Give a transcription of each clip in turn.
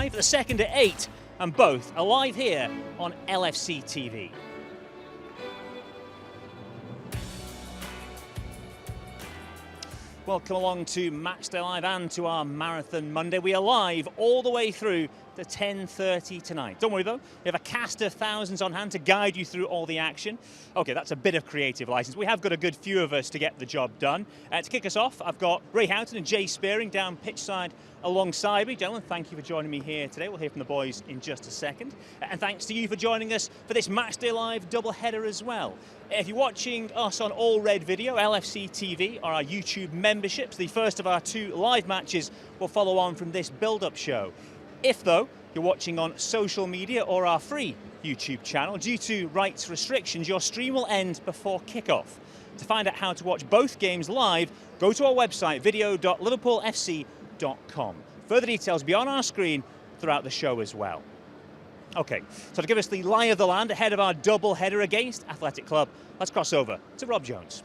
live, the second at 8, and both are live here on LFC TV. Welcome along to Matchday Live and to our Marathon Monday. We are live all the way through to 10:30 tonight. Don't worry though, we have a cast of thousands on hand to guide you through all the action. Okay, that's a bit of creative license. We have got a good few of us to get the job done. To kick us off, I've got Ray Houghton and Jay Spearing down pitchside alongside me. Gentlemen, thank you for joining me here today. We'll hear from the boys in just a second. And thanks to you for joining us for this Matchday Live double header as well. If you're watching us on All Red Video, LFC TV, or our YouTube memberships, the first of our 2 live matches will follow on from this build-up show. If, though, you're watching on social media or our free YouTube channel, due to rights restrictions, your stream will end before kickoff. To find out how to watch both games live, go to our website, video.liverpoolfc.com. Further details will be on our screen throughout the show as well. Okay, so to give us the lie of the land ahead of our double header against Athletic Club, let's cross over to Rob Jones.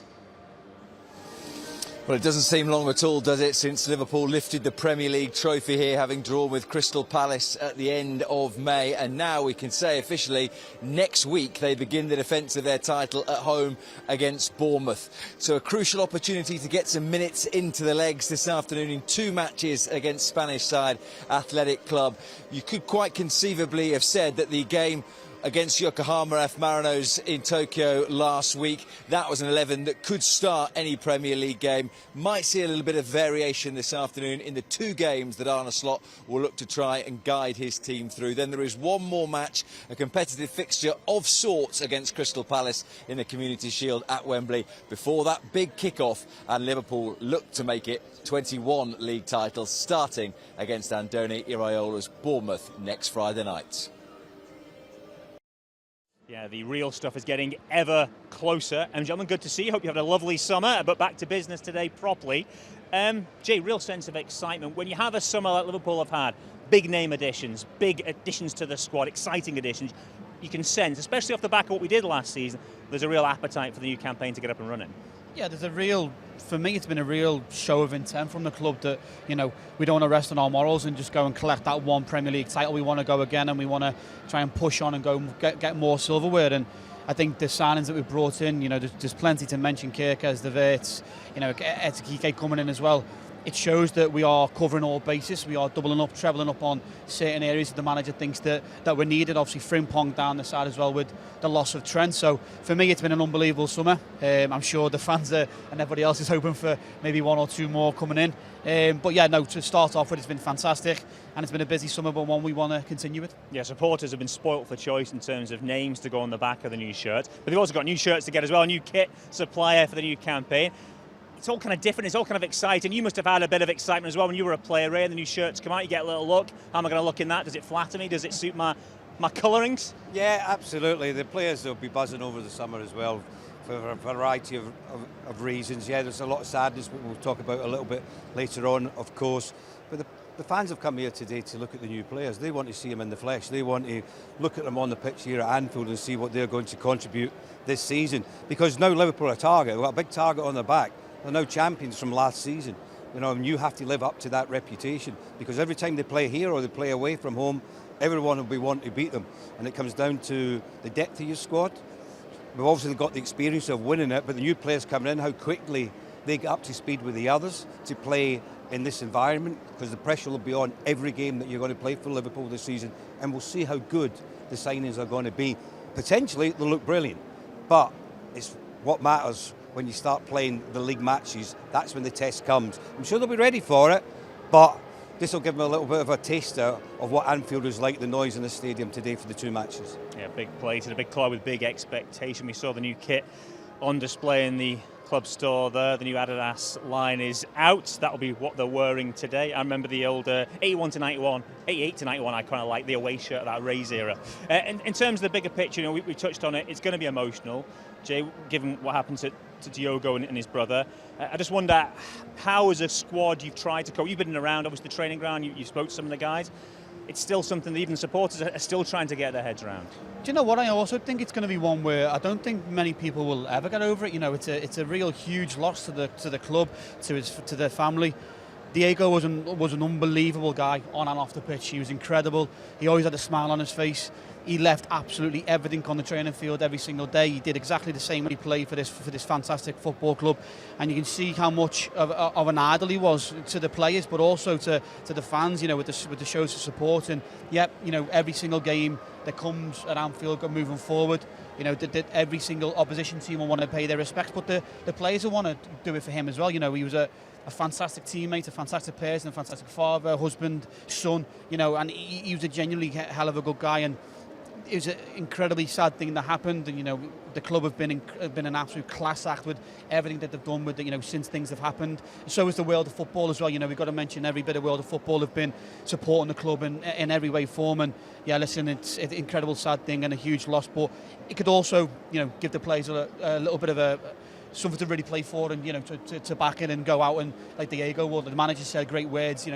Well, it doesn't seem long at all, does it, since Liverpool lifted the Premier League trophy here, having drawn with Crystal Palace at the end of May. And now we can say officially next week they begin the defence of their title at home against Bournemouth. So a crucial opportunity to get some minutes into the legs this afternoon in 2 matches against Spanish side Athletic Club. You could quite conceivably have said that the game against Yokohama F. Marinos in Tokyo last week, that was an 11 that could start any Premier League game. Might see a little bit of variation this afternoon in the 2 games that Arne Slot will look to try and guide his team through. Then there is one more match, a competitive fixture of sorts against Crystal Palace in the Community Shield at Wembley before that big kick-off, and Liverpool look to make it 21 league titles, starting against Andoni Iraola's Bournemouth next Friday night. Yeah, the real stuff is getting ever closer. And gentlemen, good to see you. Hope you had a lovely summer, but back to business today properly. Jay, real sense of excitement. When you have a summer like Liverpool have had, big name additions, big additions to the squad, exciting additions, you can sense, especially off the back of what we did last season, there's a real appetite for the new campaign to get up and running. Yeah, for me, it's been a real show of intent from the club that, you know, we don't want to rest on our morals and just go and collect that one Premier League title. We want to go again and we want to try and push on and go get more silverware. And I think the signings that we've brought in, you know, there's plenty to mention. Kirkers, the Verts, you know, Etikike coming in as well. It shows that we are covering all bases. We are doubling up, trebling up on certain areas that the manager thinks that we're needed. Obviously, Frimpong down the side as well with the loss of Trent. So for me, it's been an unbelievable summer. I'm sure the fans and everybody else is hoping for maybe 1 or 2 more coming in. But yeah, no, to start off with, it's been fantastic. And it's been a busy summer, but one we want to continue with. Yeah, supporters have been spoilt for choice in terms of names to go on the back of the new shirts. But they've also got new shirts to get as well, a new kit supplier for the new campaign. It's all kind of different, it's all kind of exciting. You must have had a bit of excitement as well when you were a player, Ray, and the new shirts come out, you get a little look. How am I going to look in that? Does it flatter me? Does it suit my colourings? Yeah, absolutely. The players will be buzzing over the summer as well for a variety of reasons. Yeah, there's a lot of sadness, but we'll talk about a little bit later on, of course. But the fans have come here today to look at the new players. They want to see them in the flesh. They want to look at them on the pitch here at Anfield and see what they're going to contribute this season. Because now Liverpool are a target. We've got a big target on their back. They're now champions from last season, you know, and you have to live up to that reputation, because every time they play here or they play away from home, everyone will be wanting to beat them, and it comes down to the depth of your squad. We've obviously got the experience of winning it, but the new players coming in, how quickly they get up to speed with the others to play in this environment, because the pressure will be on every game that you're going to play for Liverpool this season, and we'll see how good the signings are going to be. Potentially, they'll look brilliant, but it's what matters. When you start playing the league matches, that's when the test comes. I'm sure they'll be ready for it, but this will give them a little bit of a taster of what Anfield is like, the noise in the stadium today for the 2 matches. Yeah, big place and a big club with big expectation. We saw the new kit on display in the club store there. The new Adidas line is out. That'll be what they're wearing today. I remember the old 81 to 91, 88 to 91, I kind of like the away shirt of that Rays era. In terms of the bigger picture, you know, we touched on it, it's going to be emotional. Jay, given what happened to Diogo and his brother, I just wonder how, as a squad, you've tried to cope. You've been around, obviously, the training ground, you spoke to some of the guys. It's still something that even supporters are still trying to get their heads around. Do you know what? I also think it's going to be one where I don't think many people will ever get over it. You know, it's a real huge loss to the club, to their family. Diego was an unbelievable guy on and off the pitch. He was incredible. He always had a smile on his face. He left absolutely everything on the training field every single day. He did exactly the same when he played for this fantastic football club, and you can see how much of an idol he was to the players, but also to the fans. With the shows of support. And every single game that comes at Anfield moving forward, every single opposition team will want to pay their respects, but the players will want to do it for him as well. He was a fantastic teammate, a fantastic person, a fantastic father, husband, son, and he was a genuinely hell of a good guy. And it was an incredibly sad thing that happened, and the club have been an absolute class act with everything that they've done with since things have happened. So is the world of football as well. We've got to mention every bit of world of football have been supporting the club in every way, form. And yeah, listen, it's an incredible sad thing and a huge loss, but it could also give the players a little bit of something to really play for, and to back it and go out and like Diego would. The manager said great words,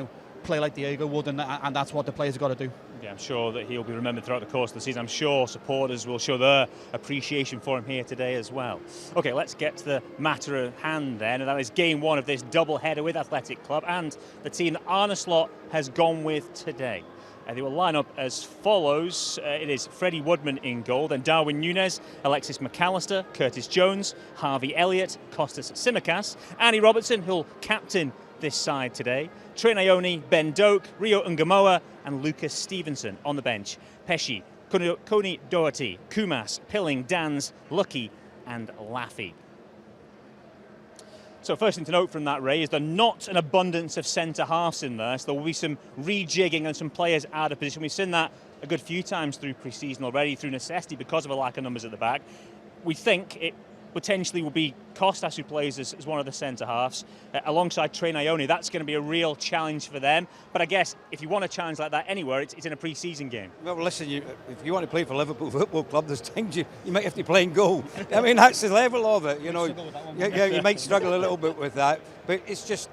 play like Diego would, and that's what the players have got to do. Yeah, I'm sure that he'll be remembered throughout the course of the season. I'm sure supporters will show their appreciation for him here today as well. Okay, let's get to the matter at hand then, and that is game one of this double header with Athletic Club and the team that Arne Slot has gone with today. They will line up as follows. It is Freddie Woodman in goal, then Darwin Núñez, Alexis McAllister, Curtis Jones, Harvey Elliott, Kostas Tsimikas, Andy Robertson, who'll captain this side today, Trey Ione, Ben Doak, Rio Ungamoa and Lucas Stevenson on the bench. Pesci, Coney Doherty, Kumas, Pilling, Dans, Lucky and Laffy. So first thing to note from that, Ray, is there's not an abundance of centre-halves in there, so there will be some rejigging and some players out of position. We've seen that a good few times through pre-season already, through necessity, because of a lack of numbers at the back. We think it potentially will be Kostas who plays as one of the centre-halves, alongside Trey Ione. That's going to be a real challenge for them. But I guess if you want a challenge like that anywhere, it's in a pre-season game. Well, listen, if you want to play for Liverpool Football Club, there's times you might have to play in goal. I mean, that's the level of it, you might struggle a little bit with that. But it's just,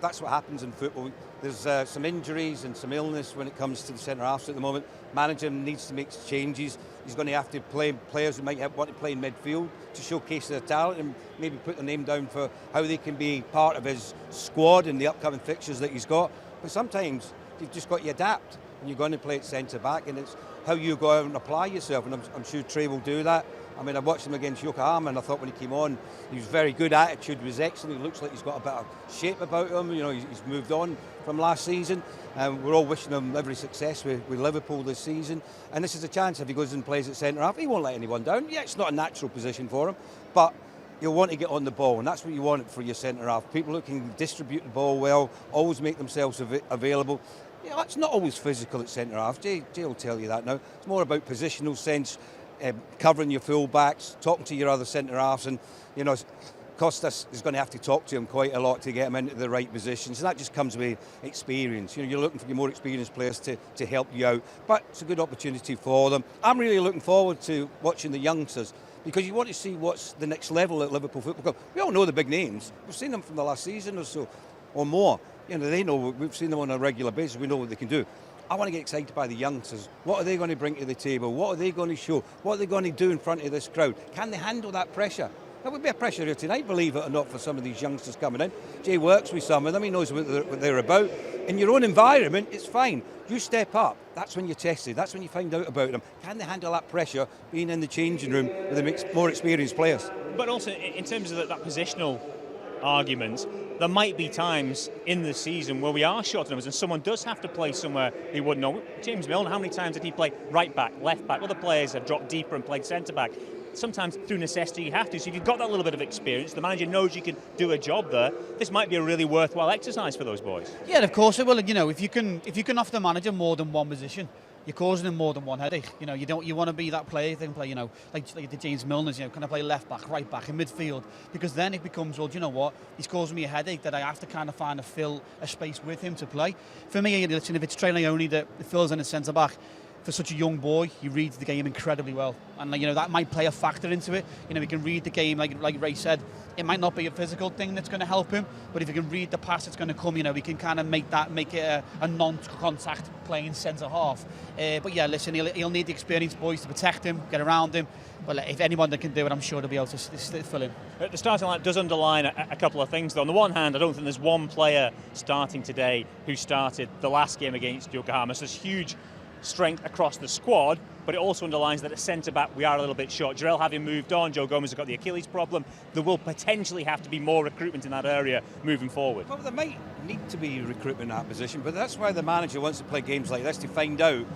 that's what happens in football. There's some injuries and some illness when it comes to the centre-halves at the moment. Manager needs to make changes. He's going to have to play players who might want to play in midfield to showcase their talent and maybe put their name down for how they can be part of his squad in the upcoming fixtures that he's got. But sometimes you've just got to adapt, and you're going to play at centre-back, and it's how you go out and apply yourself, and I'm sure Trey will do that. I mean, I watched him against Yokohama, and I thought when he came on, he was very good. Attitude was excellent. He looks like he's got a bit of shape about him. He's moved on from last season. We're all wishing him every success with Liverpool this season. And this is a chance if he goes and plays at centre-half. He won't let anyone down. Yeah, it's not a natural position for him, but you'll want to get on the ball, and that's what you want for your centre-half. People who can distribute the ball well, always make themselves available. Yeah, it's not always physical at centre-half. Jay will tell you that now. It's more about positional sense, covering your full-backs, talking to your other centre-halves, and, Kostas is going to have to talk to him quite a lot to get him into the right positions, and that just comes with experience. You're looking for your more experienced players to help you out, but it's a good opportunity for them. I'm really looking forward to watching the youngsters, because you want to see what's the next level at Liverpool Football Club. We all know the big names. We've seen them from the last season or so, or more. They know, we've seen them on a regular basis. We know what they can do. I want to get excited by the youngsters. What are they going to bring to the table? What are they going to show? What are they going to do in front of this crowd? Can they handle that pressure? There would be a pressure here tonight, believe it or not, for some of these youngsters coming in. Jay works with some of them. He knows what they're about. In your own environment, it's fine. You step up. That's when you're tested. That's when you find out about them. Can they handle that pressure being in the changing room with the more experienced players? But also, in terms of that positional argument, there might be times in the season where we are short of numbers and someone does have to play somewhere he wouldn't know. James Milner, how many times did he play right back, left back? Other players have dropped deeper and played centre back. Sometimes through necessity you have to. So if you've got that little bit of experience, the manager knows you can do a job there, this might be a really worthwhile exercise for those boys. Yeah, of course it will. If you can offer the manager more than one position, you're causing him more than one headache. You want to be that player that can play, like the James Milners, can I play left back, right back, in midfield? Because then it becomes, well, do you know what? He's causing me a headache that I have to kind of fill a space with him to play. For me, listen, if it's Trey Ione that fills in the centre back, for such a young boy, he reads the game incredibly well, and that might play a factor into it. He can read the game, like Ray said. It might not be a physical thing that's going to help him, but if he can read the pass that's going to come, we can kind of make it a non-contact playing centre half. But yeah, listen, he'll need the experienced boys to protect him, get around him. But if anyone that can do it, I'm sure they'll be able to fill in. The starting line does underline a couple of things, though. On the one hand, I don't think there's one player starting today who started the last game against Yokohama. So there's huge strength across the squad, but it also underlines that at centre-back we are a little bit short. Jarell having moved on, Joe Gomez has got the Achilles problem. There will potentially have to be more recruitment in that area moving forward. Well, there might need to be recruitment in that position, but that's why the manager wants to play games like this, to find out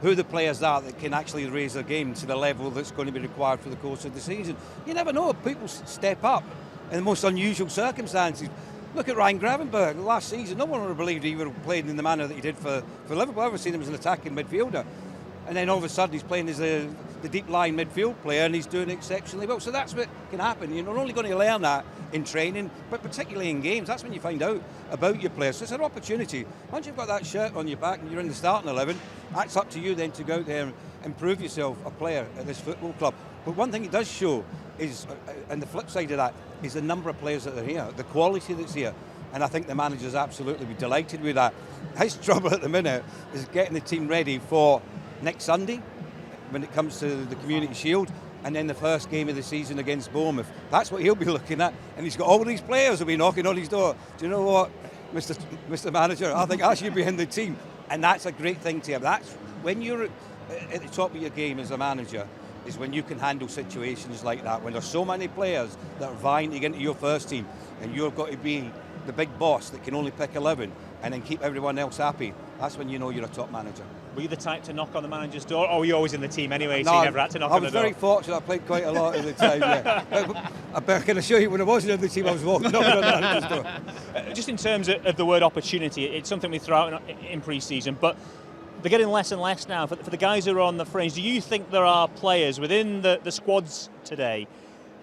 who the players are that can actually raise their game to the level that's going to be required for the course of the season. You never know, people step up in the most unusual circumstances. Look at Ryan Gravenberch last season. No one would have believed he would have played in the manner that he did for Liverpool. I've ever seen him as an attacking midfielder. And then all of a sudden he's playing as the deep line midfield player, and he's doing exceptionally well. So that's what can happen. You're not only going to learn that in training, but particularly in games. That's when you find out about your players. So it's an opportunity. Once you've got that shirt on your back and you're in the starting 11, that's up to you then to go out there and improve yourself a player at this football club. But one thing it does show is, and the flip side of that, is the number of players that are here, the quality that's here. And I think the manager's absolutely be delighted with that. His trouble at the minute is getting the team ready for next Sunday when it comes to the Community Shield, and then the first game of the season against Bournemouth. That's what he'll be looking at, and he's got all these players who'll be knocking on his door. Do you know what, Mr. Manager, I think I should be in the team. And that's a great thing to have. That's when you're at the top of your game as a manager, is when you can handle situations like that, when there's so many players that are vying to get into your first team, and you've got to be the big boss that can only pick 11 and then keep everyone else happy. That's when you know you're a top manager. Were you the type to knock on the manager's door, or were you always in the team anyway, no, so you never had to knock on the door? I was very fortunate. I played quite a lot of the time, yeah. I can assure you, when I wasn't in the team, I was knocking on the manager's door. Just in terms of the word opportunity, it's something we throw out in pre-season, but they're getting less and less now. For the guys who are on the fringe, do you think there are players within the squads today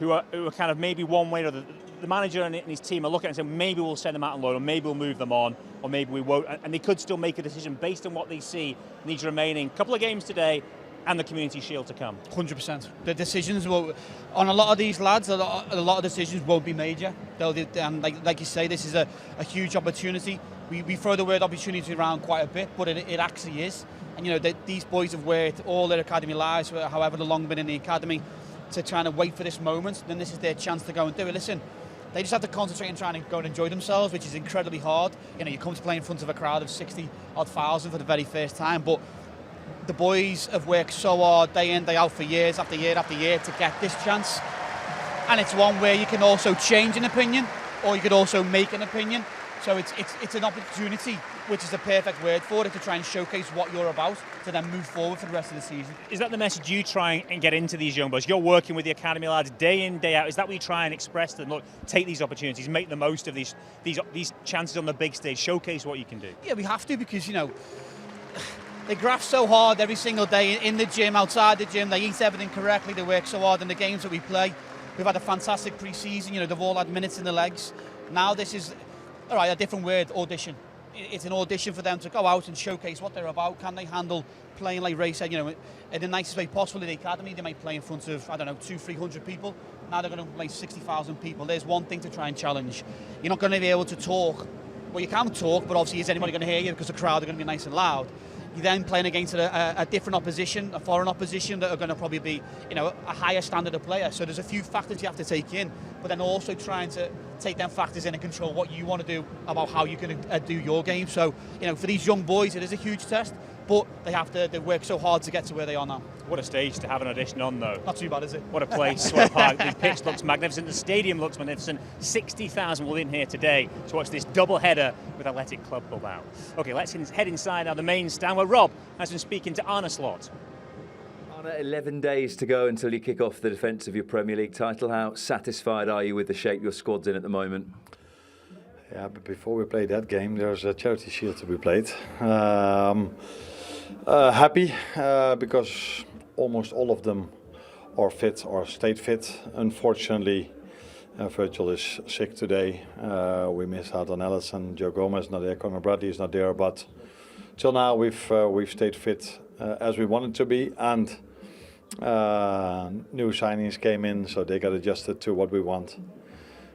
who are kind of maybe one way or the manager and his team are looking and saying maybe we'll send them out on loan, or maybe we'll move them on, or maybe we won't, and they could still make a decision based on what they see in these remaining couple of games today and the Community Shield to come? 100%. The decisions will, on a lot of these lads, a lot of decisions won't be major. And like you say, this is a huge opportunity. We throw the word opportunity around quite a bit, but it actually is. And these boys have worked all their academy lives, however long been in the academy, to trying to wait for this moment. Then this is their chance to go and do it. Listen, they just have to concentrate on trying to go and enjoy themselves, which is incredibly hard. You come to play in front of a crowd of 60-odd thousand for the very first time, but the boys have worked so hard day in, day out for years after year after year to get this chance. And it's one where you can also change an opinion, or you could also make an opinion. So it's an opportunity, which is the perfect word for it, to try and showcase what you're about, to then move forward for the rest of the season. Is that the message you try and get into these young boys? You're working with the academy lads day in, day out. Is that what you try and express to them? Look, take these opportunities, make the most of these chances on the big stage, showcase what you can do. Yeah, we have to, because they graft so hard every single day in the gym, outside the gym. They eat everything correctly. They work so hard in the games that we play. We've had a fantastic pre-season. They've all had minutes in the legs. Now this is, all right, a different word, audition. It's an audition for them to go out and showcase what they're about. Can they handle playing, like Ray said, in the nicest way possible in the academy? They might play in front of, 200-300 people. Now they're going to play 60,000 people. There's one thing to try and challenge. You're not going to be able to talk. Well, you can talk, but obviously is anybody going to hear you, because the crowd are going to be nice and loud. You're then playing against a different opposition, a foreign opposition, that are going to probably be, a higher standard of player. So there's a few factors you have to take in, but then also trying to take them factors in and control what you want to do about how you can do your game. So, for these young boys, it is a huge test, but they work so hard to get to where they are now. What a stage to have an audition on, though. Not too bad, is it? What a place, what a park. The pitch looks magnificent, the stadium looks magnificent. 60,000 will be in here today to watch this double header with Athletic Club Bilbao. Okay, let's head inside now the main stand, where Rob has been speaking to Arne Slot. 11 days to go until you kick off the defence of your Premier League title. How satisfied are you with the shape your squad's in at the moment? Yeah, but before we play that game, there's a Charity Shield to be played. Happy because almost all of them are fit or stayed fit. Unfortunately, Virgil is sick today. We missed out on Alisson. Joe Gomez is not there. Conor Bradley is not there. But till now, we've stayed fit as we wanted to be, and new signings came in, so they got adjusted to what we want.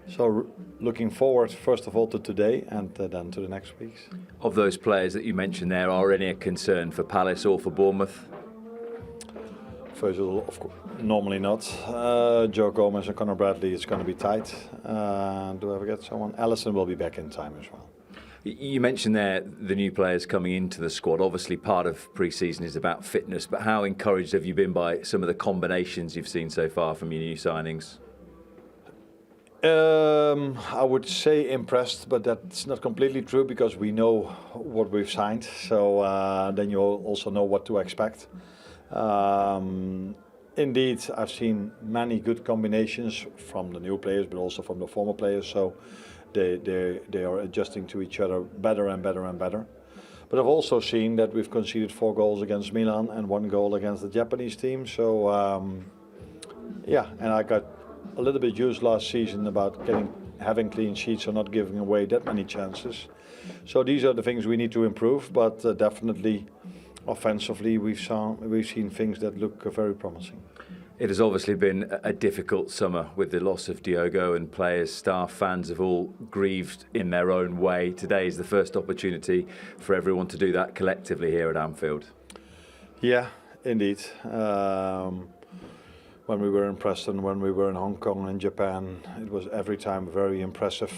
So looking forward, first of all, to today and then to the next weeks. Of those players that you mentioned there, are any a concern for Palace or for Bournemouth? Virgil, of course, normally not. Joe Gomez and Conor Bradley, it's going to be tight. Do I forget someone? Alisson will be back in time as well. You mentioned there the new players coming into the squad. Obviously part of pre-season is about fitness, but how encouraged have you been by some of the combinations you've seen so far from your new signings? I would say impressed, but that's not completely true because we know what we've signed. So then you also know what to expect. Indeed, I've seen many good combinations from the new players, but also from the former players. So they are adjusting to each other better and better and better. But I've also seen that we've conceded 4 goals against Milan and 1 goal against the Japanese team. So yeah, and I got a little bit used last season about having clean sheets or not giving away that many chances. So these are the things we need to improve, but definitely offensively we've seen things that look very promising. It has obviously been a difficult summer with the loss of Diogo, and players, staff, fans have all grieved in their own way. Today is the first opportunity for everyone to do that collectively here at Anfield. Yeah, indeed. When we were in Preston, when we were in Hong Kong and Japan, it was every time very impressive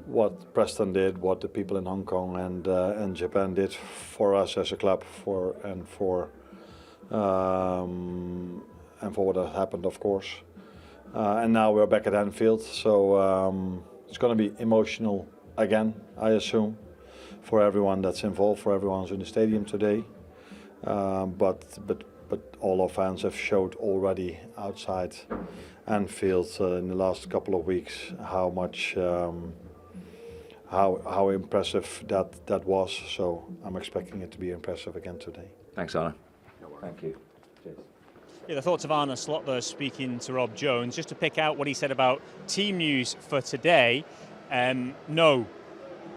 what Preston did, what the people in Hong Kong and Japan did for us as a club, and for what has happened, of course. And now we're back at Anfield, so it's going to be emotional again, I assume, for everyone that's involved, for everyone who's in the stadium today. But all our fans have showed already outside Anfield in the last couple of weeks how much, how impressive that was. So I'm expecting it to be impressive again today. Thanks, Arne. Thank you. Cheers. Yeah, the thoughts of Arne Slot there speaking to Rob Jones. Just to pick out what he said about team news for today. No,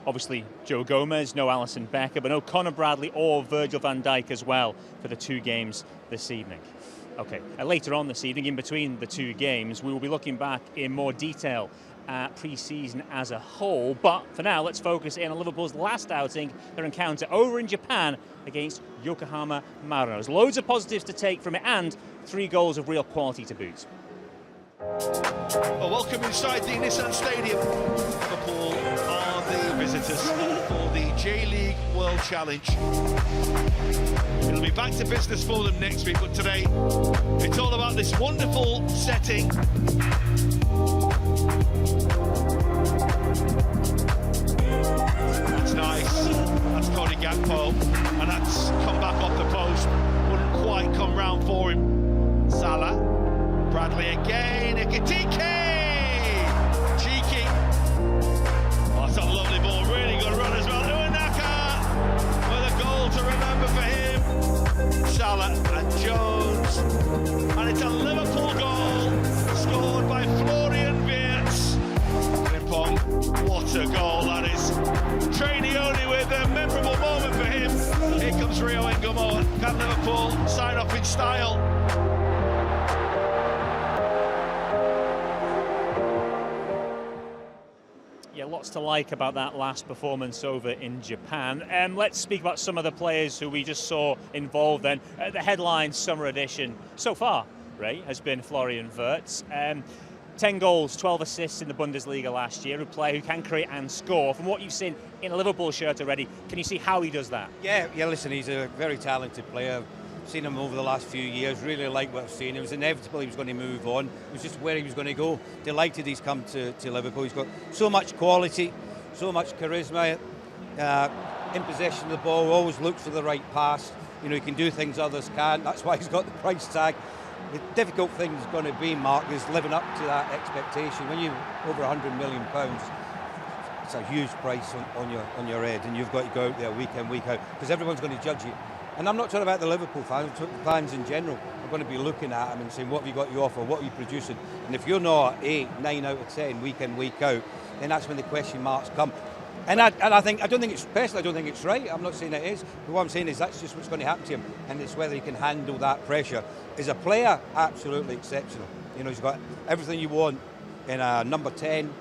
obviously Joe Gomez, no Alisson Becker, but no Conor Bradley or Virgil van Dijk as well for the 2 games this evening. Okay, later on this evening, in between the 2 games, we will be looking back in more detail at pre-season as a whole. But for now, let's focus in on Liverpool's last outing, their encounter over in Japan against Yokohama Marinos. Loads of positives to take from it and 3 goals of real quality to boot. Well, welcome inside the Nissan Stadium. Liverpool are the visitors for the J-League World Challenge. It'll be back to business for them next week, but today it's all about this wonderful setting. That's nice. That's Cody Gakpo, and that's come back off the post. Wouldn't quite come round for him. Salah. Bradley again, Ekitike! Cheeky. Oh, that's a lovely ball, really good run as well. Uenaka with a goal to remember for him. Salah and Jones. And it's a Liverpool goal, scored by Florian Wirtz. Frimpong, what a goal that is. Trainioni with a memorable moment for him. Here comes Rio Engomo. Can Liverpool sign off in style? Yeah, lots to like about that last performance over in Japan. Let's speak about some of the players who we just saw involved then. The headline summer edition so far, Ray, has been Florian Wirtz. 10 goals, 12 assists in the Bundesliga last year, a player who can create and score. From what you've seen in a Liverpool shirt already, can you see how he does that? Yeah, listen, he's a very talented player. Seen him over the last few years, really like what I've seen. It was inevitable he was going to move on. It was just where he was going to go. Delighted he's come to Liverpool. He's got so much quality, so much charisma, in possession of the ball, always looks for the right pass. You know, he can do things others can't. That's why he's got the price tag. The difficult thing is going to be, Mark, is living up to that expectation. When you're over £100 million, it's a huge price on your head, and you've got to go out there week in, week out, because everyone's going to judge you. And I'm not talking about the Liverpool fans, I'm talking fans in general. Are going to be looking at him and saying, what have you got to offer, what are you producing? And if you're not 8, 9 out of 10, week in, week out, then that's when the question marks come. And I don't think it's right. I'm not saying it is. But what I'm saying is that's just what's going to happen to him, and it's whether he can handle that pressure. As a player, absolutely exceptional. You know, he's got everything you want in a number 10.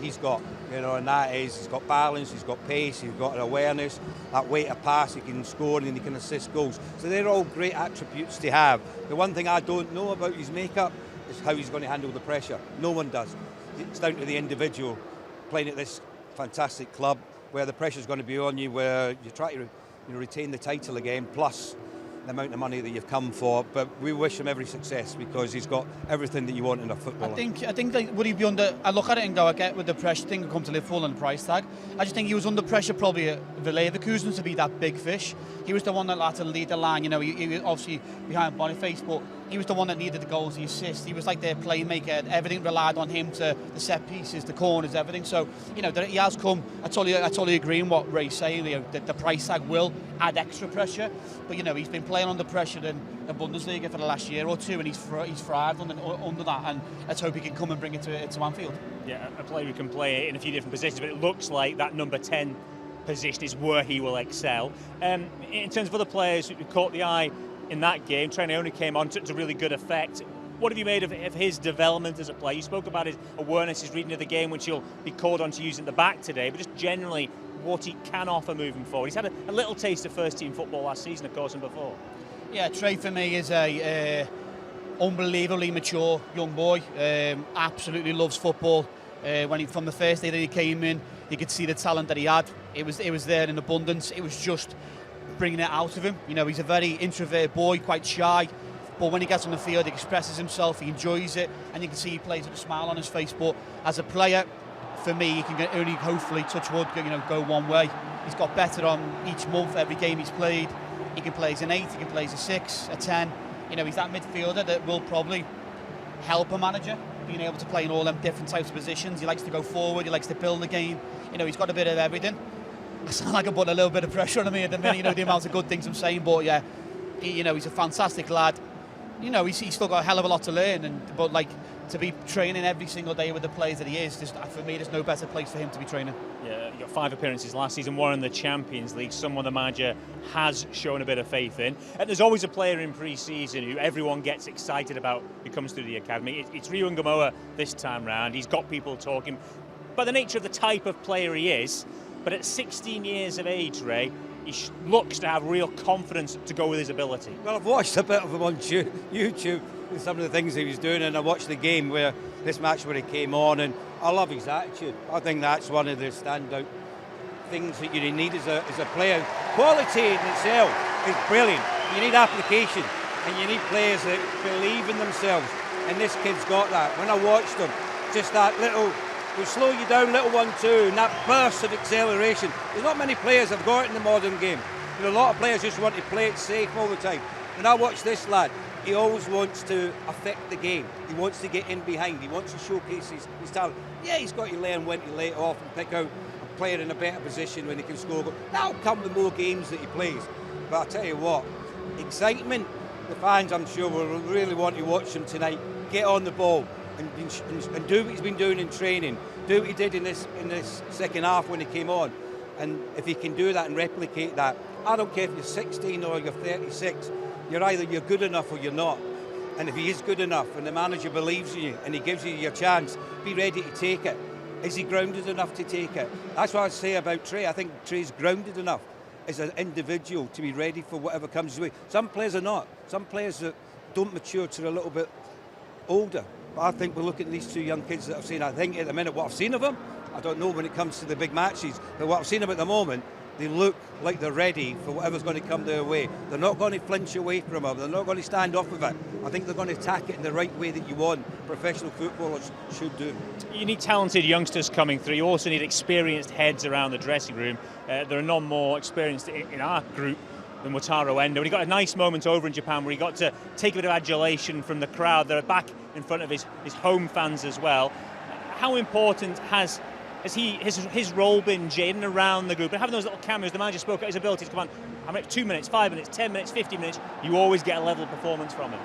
He's got, you know, and that is he's got balance, he's got pace, he's got an awareness, that weight of pass, he can score and he can assist goals. So they're all great attributes to have. The one thing I don't know about his makeup is how he's going to handle the pressure. No one does. It's down to the individual playing at this fantastic club where the pressure's going to be on you, where you try to retain the title again, plus the amount of money that you've come for. But we wish him every success because he's got everything that you want in a footballer. I think like, would he be under? I look at it and go, I get with the pressure thing, come to Liverpool and the price tag. I just think he was under pressure probably at Leverkusen to be that big fish. He was the one that had to lead the line. You know, he was obviously behind Boniface, but he was the one that needed the goals, the assists. He was like their playmaker. Everything relied on him to the set pieces, the corners, everything. So, you know, he has come. I totally agree in what Ray's saying. You know, the price tag will add extra pressure, but you know, he's been playing under pressure in the Bundesliga for the last year or two, and he's thrived under that. And let's hope he can come and bring it to Anfield. Yeah, a player who can play in a few different positions, but it looks like that number 10 position is where he will excel. In terms of other players who caught the eye in that game, Traore only came on to really good effect. What have you made of his development as a player? You spoke about his awareness, his reading of the game, which he'll be called on to use at the back today, but just generally what he can offer moving forward. He's had a little taste of first-team football last season, of course, and before. Yeah, Traore for me is a unbelievably mature young boy. Absolutely loves football. From the first day that he came in, you could see the talent that he had. It was there in abundance. It was just bringing it out of him. You know, he's a very introverted boy, quite shy. But when he gets on the field, he expresses himself, he enjoys it, and you can see he plays with a smile on his face. But as a player, for me, he can only hopefully touch wood, go one way. He's got better on each month, every game he's played. He can play as an 8, he can play as a 6, a 10. You know, he's that midfielder that will probably help a manager, being able to play in all them different types of positions. He likes to go forward, he likes to build the game. You know, he's got a bit of everything. I sound like I'm putting a little bit of pressure on me at the minute, you know, the amount of good things I'm saying, but yeah, he's a fantastic lad. You know, he's still got a hell of a lot to learn, but like, to be training every single day with the players that he is, for me, there's no better place for him to be training. Yeah, he got 5 appearances last season, 1 in the Champions League, someone the manager has shown a bit of faith in. And there's always a player in pre-season who everyone gets excited about who comes through the academy. It's Rio Ngamoa this time round. He's got people talking by the nature of the type of player he is, but at 16 years of age, Ray, he looks to have real confidence to go with his ability. Well, I've watched a bit of him on YouTube with some of the things he was doing, and I watched the game where this match where he came on, and I love his attitude. I think that's one of the standout things that you need as a player. Quality in itself is brilliant. You need application, and you need players that believe in themselves, and this kid's got that. When I watched him, just that little, will slow you down, little 1-2, and that burst of acceleration. There's not many players have got it in the modern game. You know, a lot of players just want to play it safe all the time. When I watch this lad, he always wants to affect the game. He wants to get in behind. He wants to showcase his talent. Yeah, he's got to learn when to lay it off and pick out a player in a better position when he can score. That'll come with more games that he plays. But I'll tell you what, excitement, the fans I'm sure will really want to watch him tonight. Get on the ball and do what he's been doing in training. Do what he did in this second half when he came on. And if he can do that and replicate that, I don't care if you're 16 or you're 36, you're good enough or you're not. And if he is good enough and the manager believes in you and he gives you your chance, be ready to take it. Is he grounded enough to take it? That's what I say about Traore. I think Traore's grounded enough as an individual to be ready for whatever comes his way. Some players are not. Some players that don't mature till a little bit older. But I think we're looking at these 2 young kids that I've seen. I think at the minute what I've seen of them, I don't know when it comes to the big matches, but what I've seen them at the moment, they look like they're ready for whatever's going to come their way. They're not going to flinch away from it. They're not going to stand off of it. I think they're going to attack it in the right way that you want professional footballers should do. You need talented youngsters coming through. You also need experienced heads around the dressing room. There are none more experienced in our group than Wataru Endo. And he got a nice moment over in Japan where he got to take a bit of adulation from the crowd. They're back in front of his home fans as well. How important has his role been, Jaden, around the group? And having those little cameras, the manager spoke at his ability to come on, 2 minutes, 5 minutes, 10 minutes, 15 minutes, you always get a level performance from him.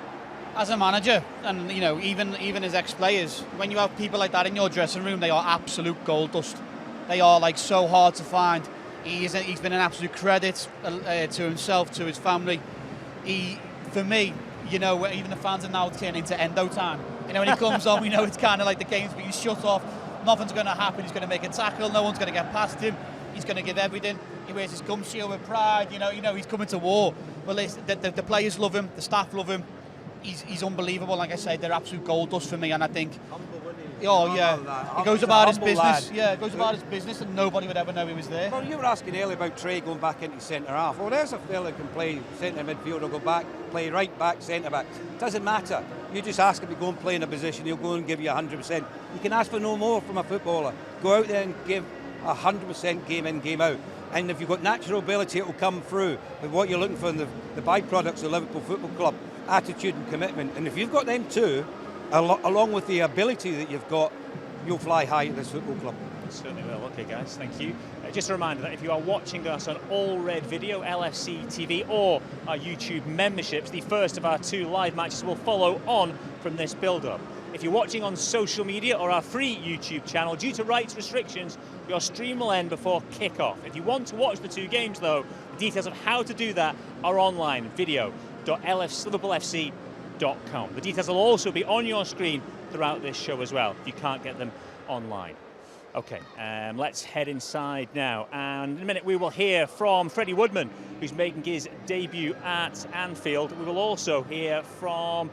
As a manager, and even as ex-players, when you have people like that in your dressing room, they are absolute gold dust. They are like so hard to find. He's been an absolute credit to himself, to his family. For me, you know, even the fans are now turning into endo time. You know, when he comes on, we know it's kind of like the game's being shut off. Nothing's going to happen. He's going to make a tackle. No one's going to get past him. He's going to give everything. He wears his gum shield with pride. You know, he's coming to war. Well, the players love him. The staff love him. He's unbelievable. Like I said, they're absolute gold dust for me. And I think, oh yeah, he goes about his business. Yeah, goes about his business, and nobody would ever know he was there. Well, you were asking earlier about Trey going back into centre half. Well, there's a fella who can play centre midfield or go back, play right back, centre back. Doesn't matter. You just ask him to go and play in a position, he'll go and give you 100%. You can ask for no more from a footballer. Go out there and give 100% game in, game out. And if you've got natural ability, it will come through with what you're looking for in the byproducts of Liverpool Football Club, attitude and commitment. And if you've got them too, along with the ability that you've got, you'll fly high at this football club. Certainly will. Okay, guys, thank you. Just a reminder that if you are watching us on All Red Video, LFC TV, or our YouTube memberships, the first of our 2 live matches will follow on from this build-up. If you're watching on social media or our free YouTube channel, due to rights restrictions, your stream will end before kick-off. If you want to watch the 2 games, though, the details of how to do that are online, video.liverpoolfc.com. The details will also be on your screen throughout this show as well, if you can't get them online. Okay, let's head inside now, and in a minute we will hear from Freddie Woodman, who's making his debut at Anfield. We will also hear from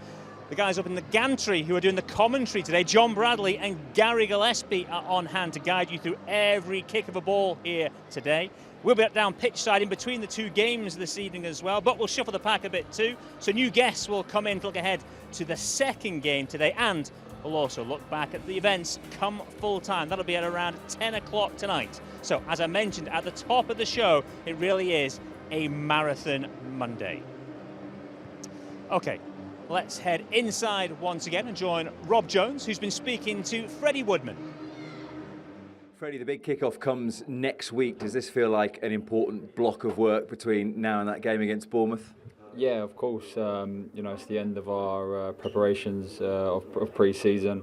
the guys up in the gantry who are doing the commentary today. John Bradley and Gary Gillespie are on hand to guide you through every kick of a ball here today. We'll be down pitch side in between the 2 games this evening as well, but we'll shuffle the pack a bit too. So new guests will come in to look ahead to the 2nd game today, and we'll also look back at the events come full time. That'll be at around 10 o'clock tonight. So as I mentioned at the top of the show, it really is a marathon Monday. Okay, let's head inside once again and join Rob Jones, who's been speaking to Freddie Woodman. Freddie, the big kickoff comes next week. Does this feel like an important block of work between now and that game against Bournemouth? Yeah, of course. You know, it's the end of our preparations of pre-season.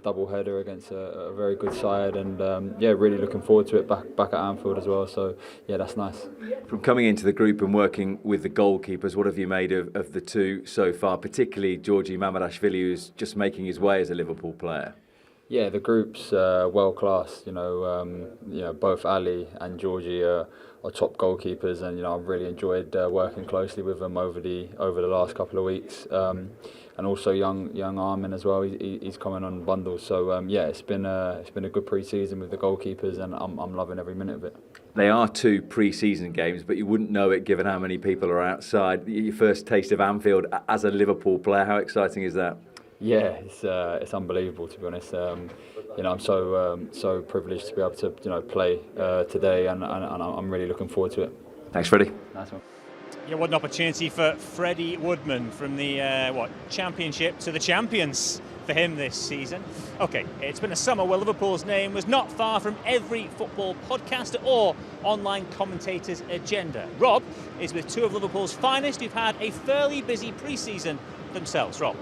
Double header against a very good side, and yeah, really looking forward to it back at Anfield as well. So yeah, that's nice. From coming into the group and working with the goalkeepers, what have you made of the 2 so far, particularly Georgi Mamadashvili, who's just making his way as a Liverpool player? Yeah, the group's world class. You know, both Ali and Georgie are top goalkeepers, and you know, I've really enjoyed working closely with them over the last couple of weeks. And also young Armin as well. He's coming on bundles. So yeah, it's been a good pre-season with the goalkeepers, and I'm loving every minute of it. They are 2 pre-season games, but you wouldn't know it given how many people are outside. Your first taste of Anfield as a Liverpool player, how exciting is that? Yeah, it's unbelievable, to be honest. You know, I'm so privileged to be able to play today, and I'm really looking forward to it. Thanks, Freddie. Nice one. Yeah, what an opportunity for Freddie Woodman, from the Championship to the champions for him this season. Okay, it's been a summer where Liverpool's name was not far from every football podcaster or online commentator's agenda. Rob is with 2 of Liverpool's finest who've had a fairly busy pre-season themselves. Rob.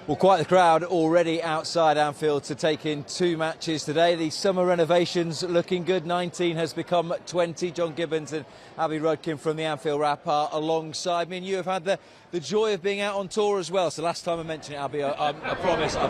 Well, quite the crowd already outside Anfield to take in 2 matches today. The summer renovations looking good. 19 has become 20. John Gibbons and Abby Rudkin from the Anfield Wrap are alongside me, and you have had the joy of being out on tour as well. So last time I mentioned it, Abby, I promise. But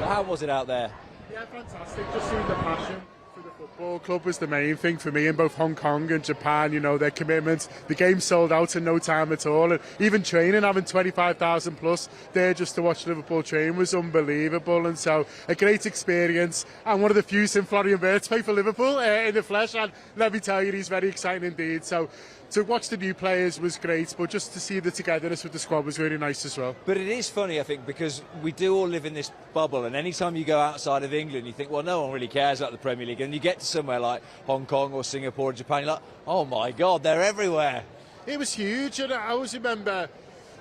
how was it out there? Yeah, fantastic. Just seeing the passion for the football club was the main thing for me in both Hong Kong and Japan. You know, their commitment. The game sold out in no time at all, and even training, having 25,000 plus there just to watch Liverpool train was unbelievable. And so a great experience, and one of the few seen Florian Wirtz play for Liverpool in the flesh, and let me tell you, he's very exciting indeed. So to watch the new players was great, but just to see the togetherness with the squad was really nice as well. But it is funny, I think, because we do all live in this bubble, and any time you go outside of England, you think, well, no one really cares about the Premier League, and you get to somewhere like Hong Kong or Singapore or Japan, you're like, oh my God, they're everywhere. It was huge, and I always remember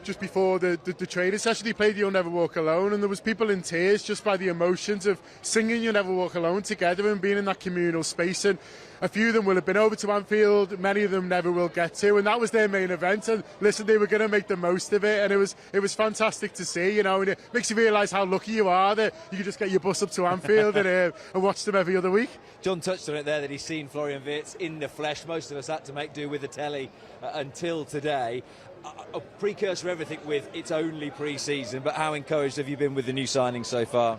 just before the training session, he played You'll Never Walk Alone, and there was people in tears just by the emotions of singing You'll Never Walk Alone together and being in that communal space. And a few of them will have been over to Anfield, many of them never will get to, and that was their main event. And listen, they were going to make the most of it, and it was fantastic to see, and it makes you realise how lucky you are that you can just get your bus up to Anfield and watch them every other week. John touched on it there, that he's seen Florian Wirtz in the flesh. Most of us had to make do with the telly until today. A precursor of everything with it's only pre-season, but how encouraged have you been with the new signings so far?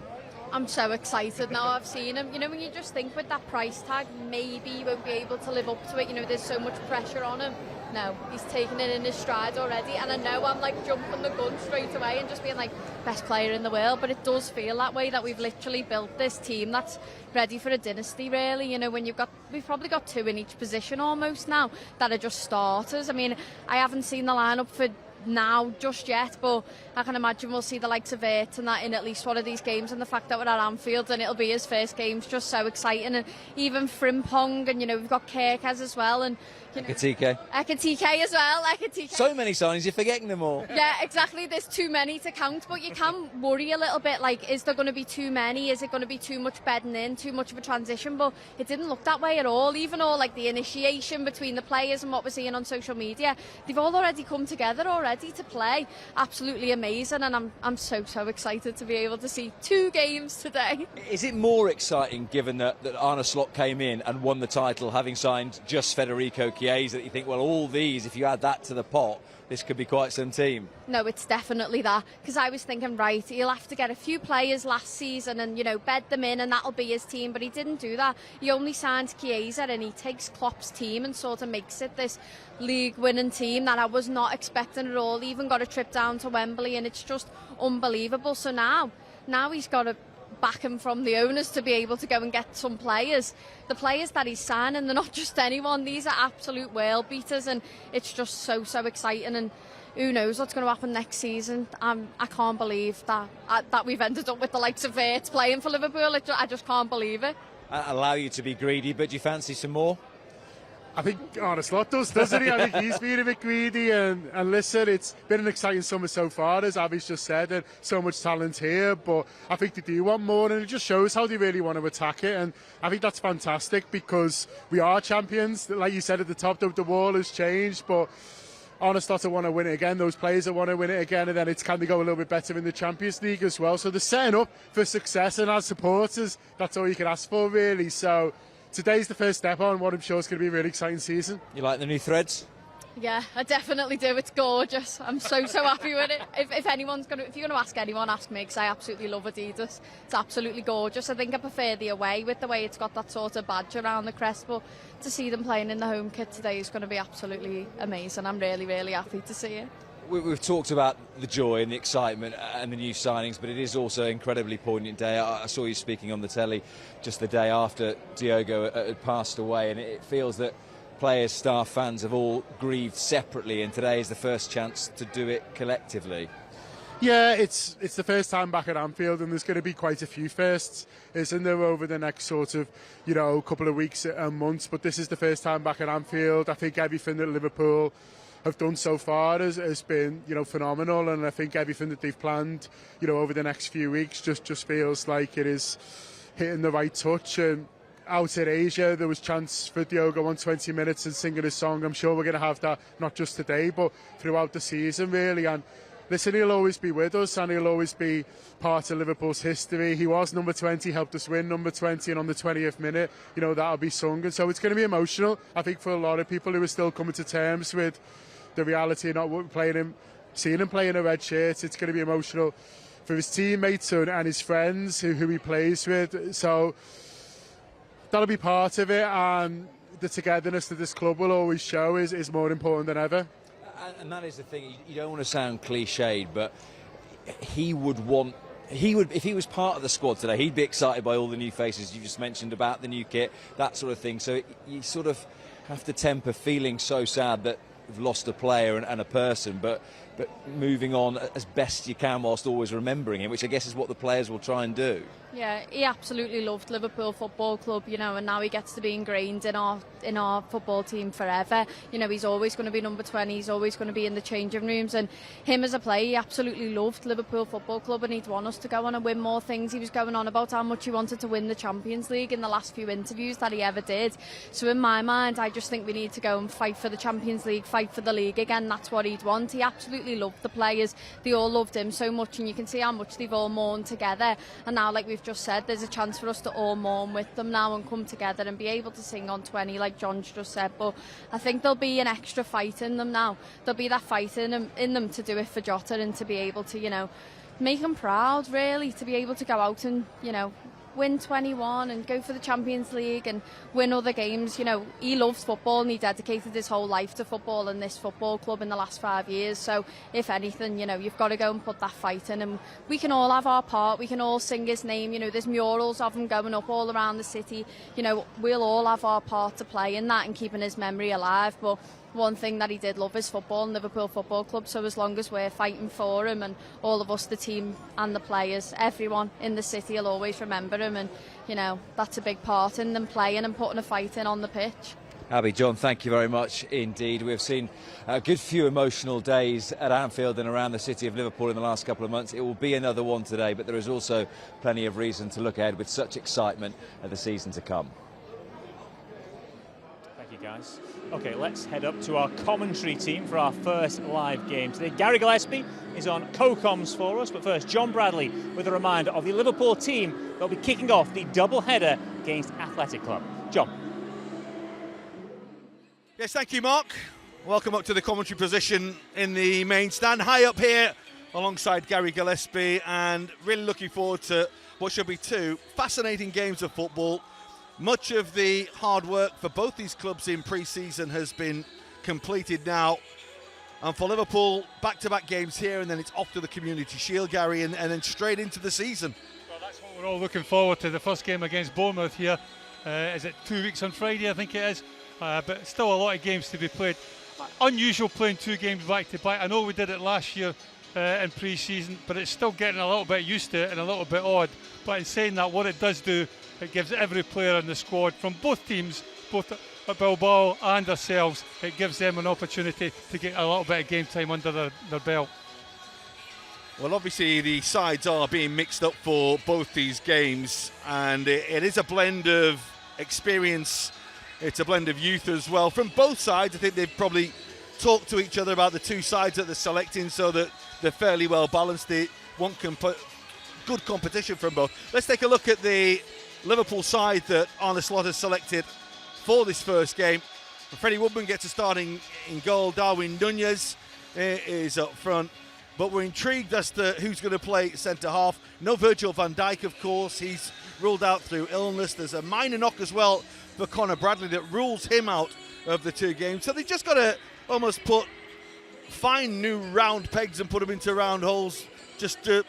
I'm so excited now I've seen him. When you just think with that price tag, maybe you won't be able to live up to it. There's so much pressure on him. No, he's taken it in his stride already, and I know I'm like jumping the gun straight away and just being like best player in the world, but it does feel that way, that we've literally built this team that's ready for a dynasty, really. When we've probably got 2 in each position almost now that are just starters. I haven't seen the lineup for now just yet, but I can imagine we'll see the likes of Wirtz and that in at least one of these games, and the fact that we're at Anfield and it'll be his first game's just so exciting. And even Frimpong, and we've got Kerkez as well, and Ekitike as well. So many signings, you're forgetting them all. Yeah, exactly. There's too many to count, but you can worry a little bit, like, is there going to be too many? Is it going to be too much bedding in, too much of a transition? But it didn't look that way at all. Even all like the initiation between the players and what we're seeing on social media, they've all already come together already to play. Absolutely amazing, and I'm so excited to be able to see 2 games today. Is it more exciting given that Arne Slot came in and won the title having signed just Federico Chiesa, that you think, well, all these, if you add that to the pot, this could be quite some team? No, it's definitely that, because I was thinking, right, he'll have to get a few players last season and bed them in and that'll be his team, but he didn't do that. He only signed Chiesa, and he takes Klopp's team and sort of makes it this league winning team that I was not expecting at all. He even got a trip down to Wembley, and it's just unbelievable. So now he's got to back him from the owners to be able to go and get some players. The players that he's signing, they're not just anyone. These are absolute world beaters, and it's just so exciting. And who knows what's going to happen next season. I can't believe that we've ended up with the likes of Wirtz playing for Liverpool. I just can't believe it. Allow you to be greedy, but do you fancy some more? I think Arne Slot does, doesn't he? I think he's been a bit greedy, and listen, it's been an exciting summer so far, as Avi's just said, and so much talent here, but I think they do want more, and it just shows how they really want to attack it, and I think that's fantastic because we are champions. Like you said at the top, the wall has changed, but Arne Slot want to win it again, those players want to win it again, and then it's can they go a little bit better in the Champions League as well. So they're setting up for success, and as supporters, that's all you can ask for, really. So today's the first step on what I'm sure is going to be a really exciting season. You like the new threads? Yeah, I definitely do. It's gorgeous. I'm so happy with it. If you're going to ask anyone, ask me, because I absolutely love Adidas. It's absolutely gorgeous. I think I prefer the away with the way it's got that sort of badge around the crest, but to see them playing in the home kit today is going to be absolutely amazing. I'm really happy to see it. We've talked about the joy and the excitement and the new signings, but it is also an incredibly poignant day. I saw you speaking on the telly just the day after Diogo had passed away, and it feels that players, staff, fans have all grieved separately, and today is the first chance to do it collectively. Yeah, it's the first time back at Anfield, and there's going to be quite a few firsts, isn't there, over the next sort of, couple of weeks and months. But this is the first time back at Anfield. I think everything that Liverpool have done so far has been, phenomenal, and I think everything that they've planned, over the next few weeks just feels like it is hitting the right touch. And out in Asia, there was chance for Diogo on 20 minutes and singing his song. I'm sure we're going to have that not just today, but throughout the season, really. And listen, he'll always be with us, and he'll always be part of Liverpool's history. He was number 20, helped us win number 20, and on the 20th minute, that'll be sung. And so it's going to be emotional, I think, for a lot of people who are still coming to terms with the reality of not seeing him play in a red shirt. It's going to be emotional for his teammates and his friends who he plays with. So that'll be part of it, and the togetherness that this club will always show is more important than ever. And that is the thing. You don't want to sound cliched, but if he was part of the squad today, he'd be excited by all the new faces you just mentioned about the new kit, that sort of thing. So you sort of have to temper feeling so sad that we've lost a player and a person, but but moving on as best you can whilst always remembering him, which I guess is what the players will try and do. Yeah, he absolutely loved Liverpool Football Club, you know, and now he gets to be ingrained in our football team forever. You know, he's always going to be number 20, he's always going to be in the changing rooms, and him as a player, he absolutely loved Liverpool Football Club, and he'd want us to go on and win more things. He was going on about how much he wanted to win the Champions League in the last few interviews that he ever did. So in my mind, I just think we need to go and fight for the Champions League, fight for the league again. That's what he'd want. He absolutely loved the players. They all loved him so much, and you can see how much they've all mourned together. And now, like we've just said, there's a chance for us to all mourn with them now and come together and be able to sing on 20 like John's just said. But I think there'll be an extra fight in them now. There'll be that fight in them to do it for Jota and to be able to, you know, make him proud, really, to be able to go out and, you know, win 21 and go for the Champions League and win other games. You know, he loves football and he dedicated his whole life to football and this football club in the last 5 years. So if anything, you know, you've got to go and put that fight in, and we can all have our part. We can all sing his name. You know, there's murals of him going up all around the city. You know, we'll all have our part to play in that and keeping his memory alive. But one thing that he did love is football and Liverpool Football Club, so as long as we're fighting for him, and all of us, the team and the players, everyone in the city will always remember him, and you know, that's a big part in them playing and putting a fight in on the pitch. Abby, John, thank you very much indeed. We've seen a good few emotional days at Anfield and around the city of Liverpool in the last couple of months. It will be another one today, but there is also plenty of reason to look ahead with such excitement at the season to come. Thank you, guys. OK, let's head up to our commentary team for our first live game today. Gary Gillespie is on co-coms for us, but first, John Bradley with a reminder of the Liverpool team that will be kicking off the double-header against Athletic Club. John. Yes, thank you, Mark. Welcome up to the commentary position in the main stand. High up here alongside Gary Gillespie, and really looking forward to what should be two fascinating games of football. Much of the hard work for both these clubs in pre-season has been completed now. And for Liverpool, back-to-back games here, and then it's off to the Community Shield, Gary, and then straight into the season. Well, that's what we're all looking forward to. The first game against Bournemouth here. Is it 2 weeks on Friday, I think it is. But still a lot of games to be played. Unusual playing two games back-to-back. I know we did it last year in pre-season, but it's still getting a little bit used to it and a little bit odd. But in saying that, what it does do, it gives every player in the squad from both teams, both at Bilbao and ourselves, it gives them an opportunity to get a little bit of game time under their belt. Well, obviously the sides are being mixed up for both these games, and it is a blend of experience, it's a blend of youth as well. From both sides, I think they've probably talked to each other about the two sides that they're selecting so that they're fairly well balanced. They want good competition from both. Let's take a look at the Liverpool side that Arne Slot has selected for this first game. Freddie Woodman gets a starting in goal. Darwin Nunez is up front. But we're intrigued as to who's going to play centre-half. No Virgil van Dijk, of course. He's ruled out through illness. There's a minor knock as well for Conor Bradley that rules him out of the two games. So they've just got to almost find new round pegs and put them into round holes just to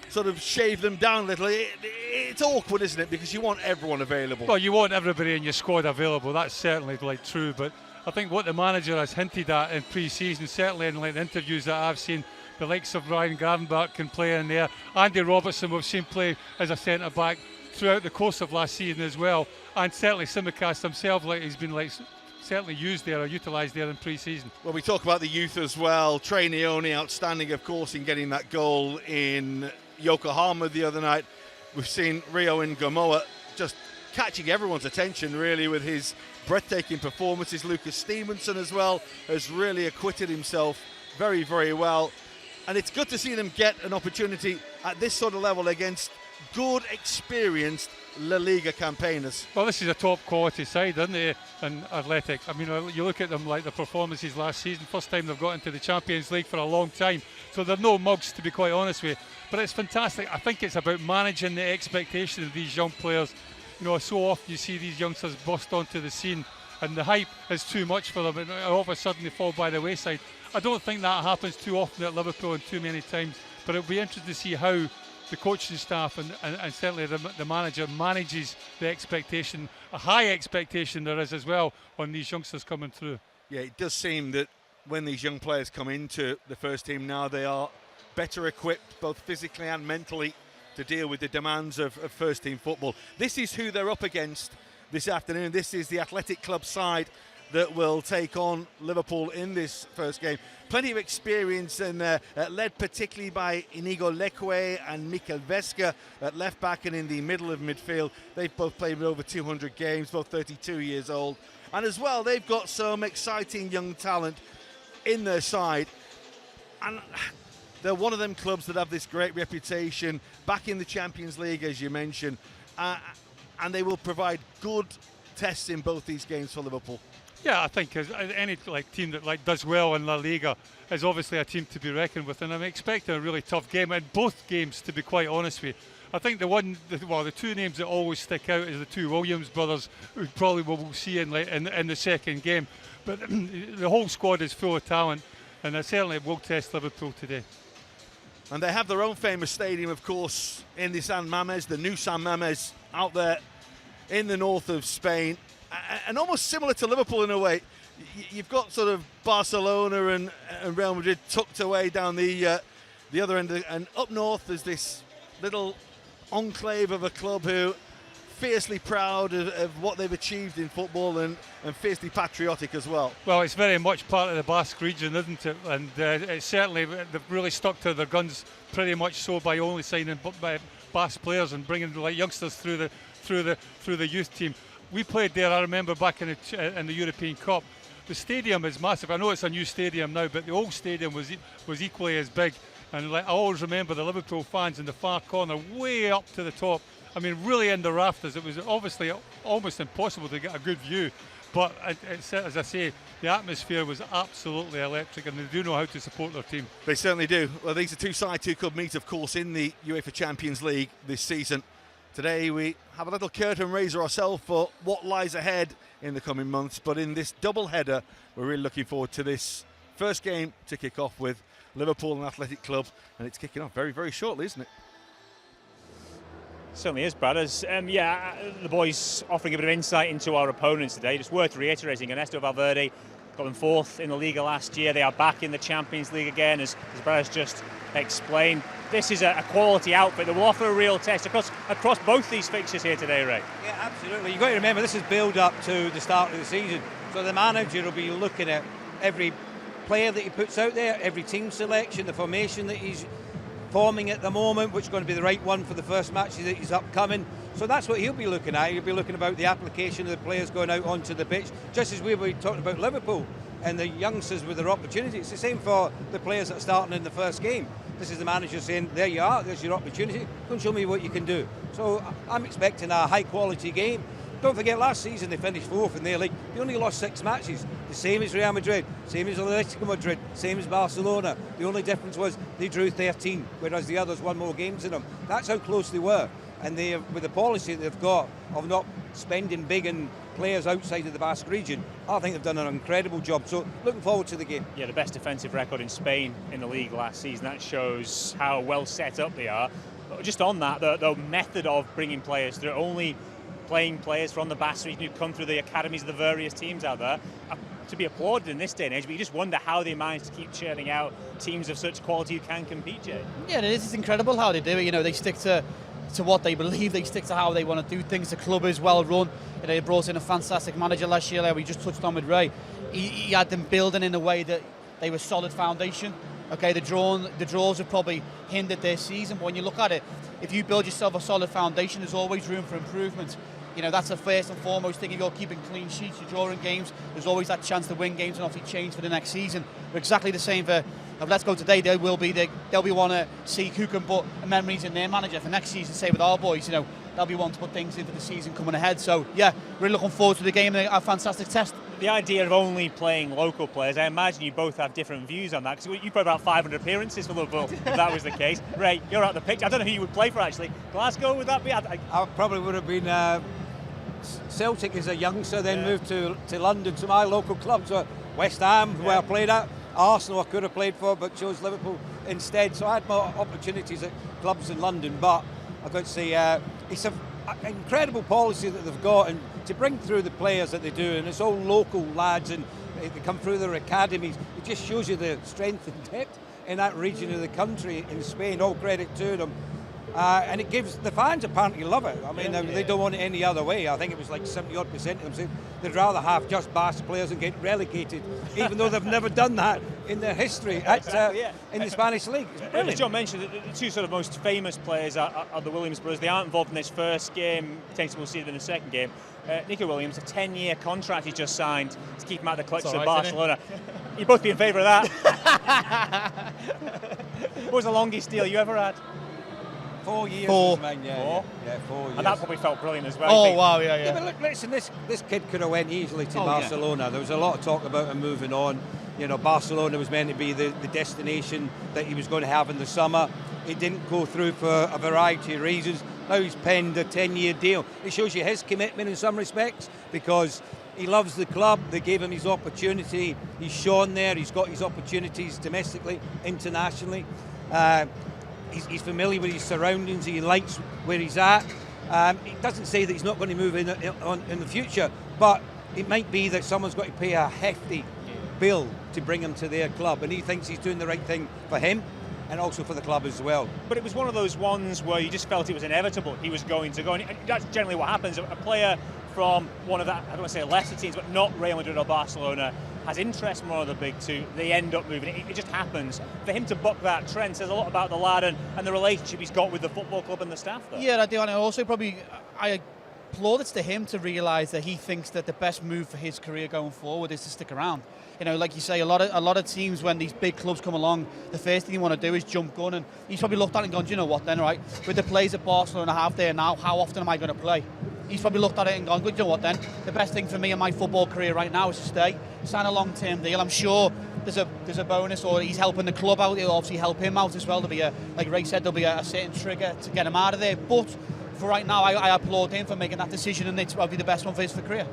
sort of shave them down a little. It's awkward, isn't it? Because you want everyone available. Well, you want everybody in your squad available. That's certainly true. But I think what the manager has hinted at in pre-season, certainly in interviews that I've seen, the likes of Ryan Gravenberch can play in there. Andy Robertson we've seen play as a centre-back throughout the course of last season as well. And certainly Simicast himself, he's been certainly used there or utilised there in pre-season. Well, we talk about the youth as well. Trey Neone, outstanding, of course, in getting that goal in Yokohama the other night. We've seen Rio Ngomoa just catching everyone's attention, really, with his breathtaking performances. Lucas Stevenson as well has really acquitted himself very, very well. And it's good to see them get an opportunity at this sort of level against good, experienced La Liga campaigners. Well, this is a top quality side, isn't it, and Athletic. I mean, you look at them like the performances last season, first time they've got into the Champions League for a long time, so they're no mugs, to be quite honest with you. But it's fantastic. I think it's about managing the expectations of these young players. You know, so often you see these youngsters bust onto the scene and the hype is too much for them, and all of a sudden they fall by the wayside. I don't think that happens too often at Liverpool and too many times, but it'll be interesting to see how the coaching staff and certainly the manager manages the expectation, a high expectation there is as well on these youngsters coming through. Yeah, it does seem that when these young players come into the first team now, they are better equipped, both physically and mentally, to deal with the demands of first team football. This is who they're up against this afternoon. This is the Athletic Club side that will take on Liverpool in this first game. Plenty of experience, and led particularly by Inigo Leque and Mikel Veska at left back and in the middle of midfield. They've both played over 200 games, both 32 years old. And as well, they've got some exciting young talent in their side. And they're one of them clubs that have this great reputation back in the Champions League, as you mentioned. And they will provide good tests in both these games for Liverpool. Yeah, I think any team that does well in La Liga is obviously a team to be reckoned with, and I'm expecting a really tough game in both games, to be quite honest with you. I think the two names that always stick out is the two Williams brothers, who probably we'll see in the second game. But the whole squad is full of talent, and they certainly will test Liverpool today. And they have their own famous stadium, of course, in the San Mamés, the new San Mamés, out there in the north of Spain. And almost similar to Liverpool in a way. You've got sort of Barcelona and Real Madrid tucked away down the other end, and up north there's this little enclave of a club who fiercely proud of what they've achieved in football and fiercely patriotic as well. Well, it's very much part of the Basque region, isn't it? And it's certainly, they've really stuck to their guns pretty much so by only signing Basque players and bringing youngsters through the youth team. We played there, I remember, back in the European Cup. The stadium is massive. I know it's a new stadium now, but the old stadium was equally as big. And I always remember the Liverpool fans in the far corner, way up to the top. I mean, really in the rafters. It was obviously almost impossible to get a good view. But as I say, the atmosphere was absolutely electric, and they do know how to support their team. They certainly do. Well, these are two sides who could meet, of course, in the UEFA Champions League this season. Today we have a little curtain raiser ourselves for what lies ahead in the coming months, but in this double header we're really looking forward to this first game to kick off with Liverpool and Athletic Club, and it's kicking off very, very shortly, isn't it? Certainly is, Brad. The boys offering a bit of insight into our opponents today. Just worth reiterating, Ernesto Valverde got them fourth in the Liga last year. They are back in the Champions League again, as Brad has just explained. This is a quality outfit that will offer a real test across both these fixtures here today, Ray. Yeah, absolutely. You've got to remember, this is build up to the start of the season. So the manager will be looking at every player that he puts out there, every team selection, the formation that he's forming at the moment, which is going to be the right one for the first match that he's upcoming. So that's what he'll be looking at. He'll be looking about the application of the players going out onto the pitch, just as we were talking about Liverpool and the youngsters with their opportunity. It's the same for the players that are starting in the first game. This is the manager saying, there you are, there's your opportunity, go and show me what you can do. So I'm expecting a high quality game. Don't forget, last season they finished fourth in their league. They only lost 6 matches. The same as Real Madrid, same as Atletico Madrid, same as Barcelona. The only difference was they drew 13, whereas the others won more games than them. That's how close they were. And they, with the policy they've got of not spending big in players outside of the Basque region, I think they've done an incredible job. So looking forward to the game. Yeah, the best defensive record in Spain in the league last season. That shows how well set up they are. But just on that, the method of bringing players through, only playing players from the Basque region who come through the academies of the various teams out there, to be applauded in this day and age. But you just wonder how they manage to keep churning out teams of such quality who can compete, Jay. Yeah, it is. It's incredible how they do it. You know, they stick to what they believe, they stick to how they want to do things. The club is well run. You know, they brought in a fantastic manager last year, like we just touched on with Ray. He had them building in a way that they were solid foundation. Okay, the draws have probably hindered their season, but when you look at it, if you build yourself a solid foundation, there's always room for improvement. You know, that's the first and foremost thing. If you're keeping clean sheets, you're drawing games, there's always that chance to win games and obviously change for the next season. But exactly the same for Let's Go today. They'll be want to see who can put memories in their manager for next season. Say with our boys, you know, they'll be wanting to put things in for the season coming ahead. So yeah, really looking forward to the game and a fantastic test. The idea of only playing local players, I imagine you both have different views on that, because you played about 500 appearances for Liverpool, if that was the case. Ray, you're out the pitch. I don't know who you would play for, actually. Glasgow, would that be? I probably would have been Celtic as a youngster, then moved to London, to my local club, so West Ham, where I played at. Arsenal I could have played for, but chose Liverpool instead. So I had more opportunities at clubs in London, but I've got to say it's an incredible policy that they've got, and to bring through the players that they do, and it's all local lads, and They come through their academies. It just shows you the strength and depth in that region of the country in Spain. All credit to them. And it gives the fans apparently love it. I mean, they don't want it any other way. I think it was like 70-odd% of them saying they'd rather have just Basque players and get relegated, even though they've never done that in their history in the Spanish league. It's brilliant. As John mentioned, the two sort of most famous players are the Williams brothers. They aren't involved in this first game. Potentially we'll see them in the second game. Nico Williams, a 10-year contract he just signed to keep him out of the clutches of Barcelona. You'd both be in favour of that. What was the longest deal you ever had? 4 years. 4. Yeah, 4 years. And that probably felt brilliant as well. Oh, wow, yeah. But look, listen, this kid could have went easily to Barcelona. There was a lot of talk about him moving on. You know, Barcelona was meant to be the destination that he was going to have in the summer. It didn't go through for a variety of reasons. Now he's penned a 10-year deal. It shows you his commitment in some respects, because he loves the club. They gave him his opportunity. He's shone there. He's got his opportunities domestically, internationally. He's familiar with his surroundings. He likes where he's at. It doesn't say that he's not going to move in the future, but it might be that someone's got to pay a hefty bill to bring him to their club, and he thinks he's doing the right thing for him and also for the club as well. But it was one of those ones where you just felt it was inevitable he was going to go, and that's generally what happens. A player from one of that, I don't want to say lesser teams, but not Real Madrid or Barcelona, has interest in one of the big two, they end up moving. It just happens. For him to buck that trend says a lot about the lad and the relationship he's got with the football club and the staff there. Yeah, I do, and also I applaud it to him to realise that he thinks that the best move for his career going forward is to stick around. You know, like you say, a lot of teams, when these big clubs come along, the first thing you want to do is jump gun, and he's probably looked at it and gone, do you know what then, right? With the players that Barcelona have there now, how often am I going to play? He's probably looked at it and gone, good, you know what then? The best thing for me in my football career right now is to stay, sign a long-term deal. I'm sure there's a bonus, or he's helping the club out. He'll obviously help him out as well. There'll be like Ray said, there'll be a certain trigger to get him out of there. But for right now, I applaud him for making that decision, and it's probably the best one for his career.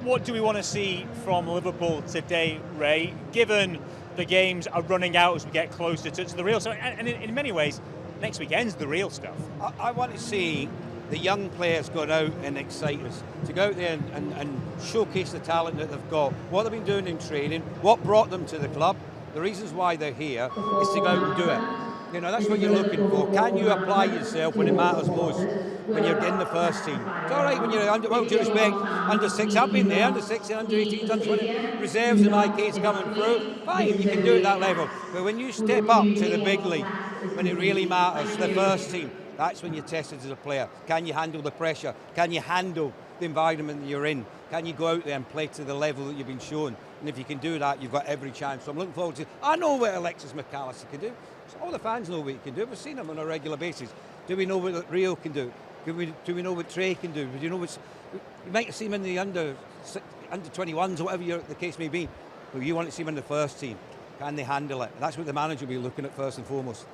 What do we want to see from Liverpool today, Ray, given the games are running out as we get closer to the real stuff? And in many ways, next weekend's the real stuff. I want to see the young players go out and excite us, to go out there and showcase the talent that they've got, what they've been doing in training, what brought them to the club, the reasons why they're here, is to go out and do it. You know, that's what you're looking for. Can you apply yourself when it matters most, when you're in the first team? It's all right when you're under, well, due respect, under 6. I've been there, under 16, under 18, under 20. Reserves in my case coming through. Fine, you can do it at that level. But when you step up to the big league, when it really matters, the first team, that's when you're tested as a player. Can you handle the pressure? Can you handle the environment that you're in? Can you go out there and play to the level that you've been shown? And if you can do that, you've got every chance. So I'm looking forward to. I know what Alexis McAllister can do. So all the fans know what he can do. We've seen him on a regular basis. Do we know what Rio can do? Do we know what Trey can do? Do you know what? You might see him in the under 21s, or whatever the case may be. But you want to see him in the first team. Can they handle it? That's what the manager will be looking at first and foremost.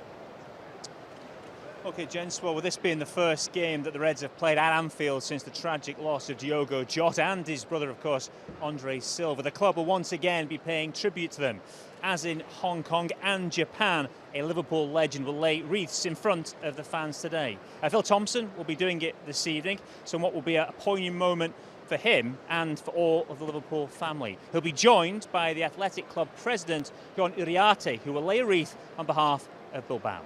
OK, gents, well, with this being the first game that the Reds have played at Anfield since the tragic loss of Diogo Jota and his brother, of course, Andre Silva, the club will once again be paying tribute to them. As in Hong Kong and Japan, a Liverpool legend will lay wreaths in front of the fans today. Phil Thompson will be doing it this evening, so what will be a poignant moment for him and for all of the Liverpool family. He'll be joined by the Athletic Club president, John Uriarte, who will lay a wreath on behalf of Bilbao.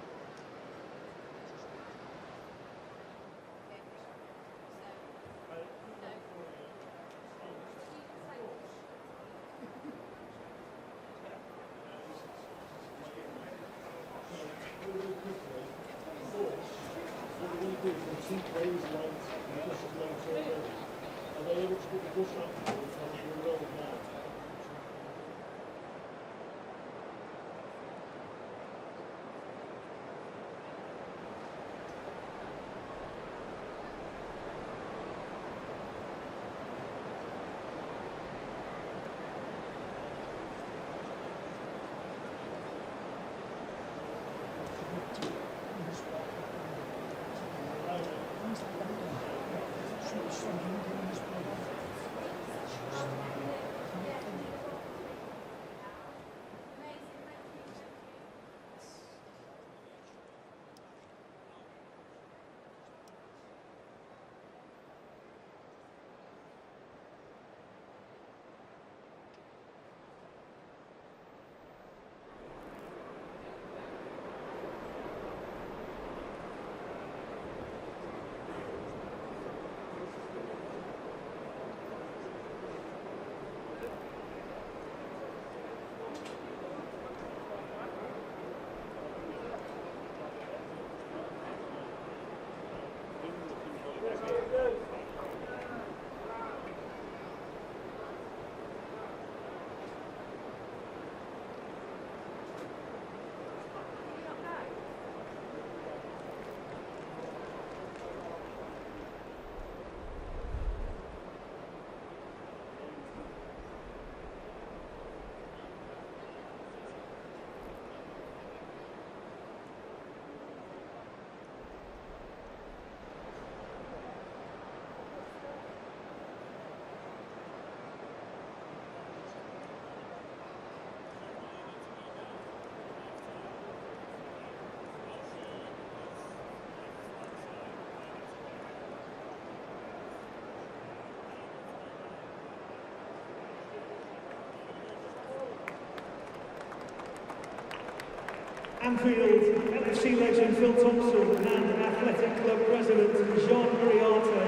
Anfield FC legend Phil Thompson and Athletic Club President Jean-Marie Arte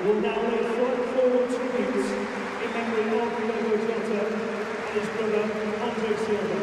will now lay forward tributes in memory of Diogo Jota and his brother Andre Silva.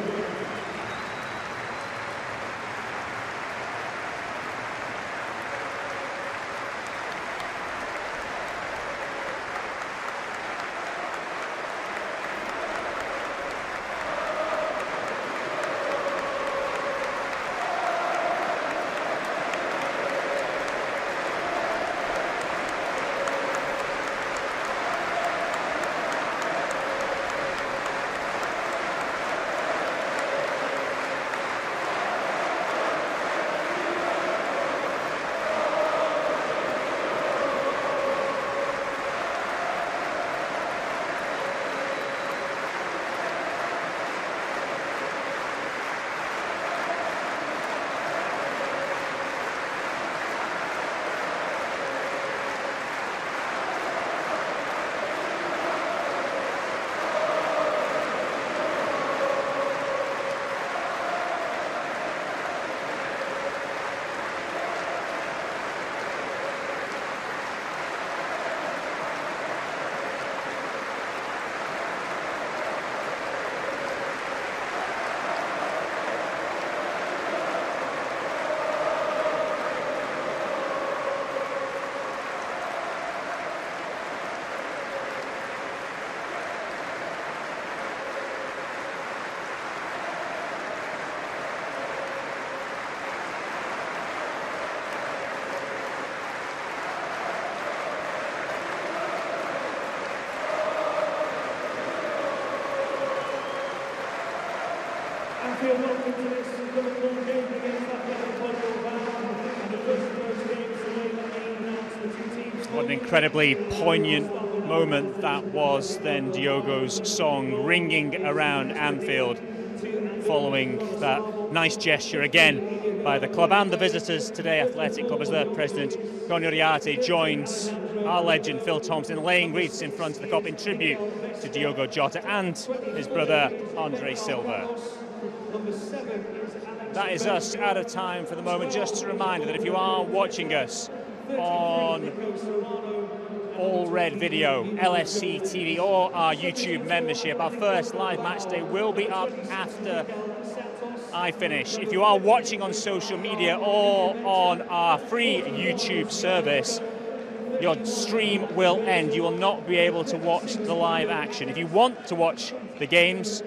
Anfield welcome to this Liverpool game against Athletic Club and the first of those games today that they announced the two teams. What an incredibly poignant moment that was then, Diogo's song ringing around Anfield following that nice gesture again by the club and the visitors today. Athletic Club, as their president Jean-Marie Arte joins our legend Phil Thompson laying wreaths in front of the Kop in tribute to Diogo Jota and his brother Andre Silva. That is us out of time for the moment. Just a reminder that if you are watching us on All Red Video, LFC TV or our YouTube membership, our first live match day will be up after I finish. If you are watching on social media or on our free YouTube service, your stream will end. You will not be able to watch the live action. If you want to watch the games,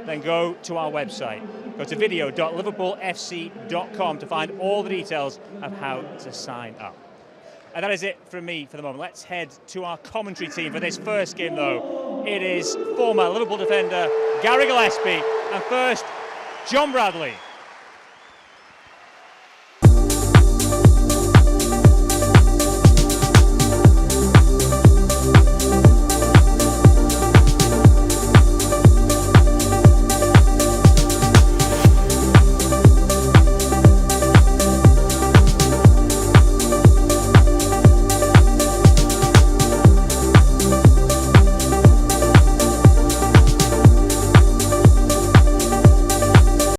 then go to our website. Go to video.liverpoolfc.com to find all the details of how to sign up. And that is it from me for the moment. Let's head to our commentary team for this first game, though. It is former Liverpool defender Gary Gillespie and first John Bradley.